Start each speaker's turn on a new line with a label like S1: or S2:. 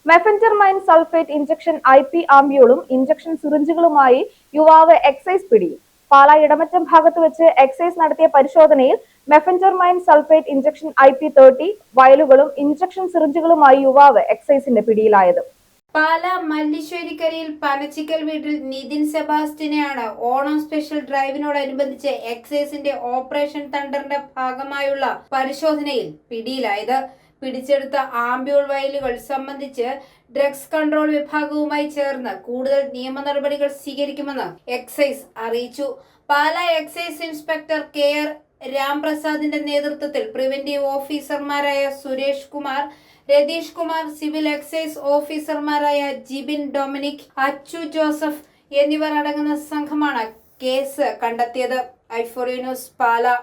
S1: മെഫെന്റർമൈൻ sulphate injection IP ആംബ്യൂളും injection സിറിഞ്ചുകളുമായി യുവാവ് excise പിടിയിൽ. പാലാ ഇടമറ്റം ഭാഗത്ത് വെച്ച് എക്സൈസ് നടത്തിയ പരിശോധനയിൽ മെഫെന്റർമൈൻ സൾഫേറ്റ് ഇഞ്ചക്ഷൻ IP30 വയലുകളും ഇഞ്ചക്ഷൻ സിറിഞ്ചുകളുമായി യുവാവ് എക്സൈസിന്റെ പിടിയിലായത്.
S2: പാലാ മല്ലിശ്ശേരിക്കരയിൽ പനച്ചിക്കൽ വീട്ടിൽ നിതിൻ സെബാസ്റ്റ്യനെയാണ് ഓണം സ്പെഷ്യൽ ഡ്രൈവിനോടനുബന്ധിച്ച് എക്സൈസിന്റെ ഓപ്പറേഷൻ തണ്ടറിന്റെ ഭാഗമായുള്ള പരിശോധനയിൽ പിടിയിലായത്. പിടിച്ചെടുത്ത ആംബ്യൂൾ വയലുകൾ സംബന്ധിച്ച് ഡ്രഗ്സ് കൺട്രോൾ വിഭാഗവുമായി ചേർന്ന് കൂടുതൽ നിയമ നടപടികൾ സ്വീകരിക്കുമെന്ന് എക്സൈസ് അറിയിച്ചു. പാലാ എക്സൈസ് ഇൻസ്പെക്ടർ KR രാംപ്രസാദിന്റെ നേതൃത്വത്തിൽ പ്രിവന്റീവ് ഓഫീസർമാരായ സുരേഷ് കുമാർ, രതീഷ് കുമാർ, സിവിൽ എക്സൈസ് ഓഫീസർമാരായ ജിബിൻ ഡൊമിനിക്, അച്ചു ജോസഫ് എന്നിവർ അടങ്ങുന്ന സംഘമാണ് കേസ് കണ്ടെത്തിയത്. ഐഫോറി ന്യൂസ്, പാലാ.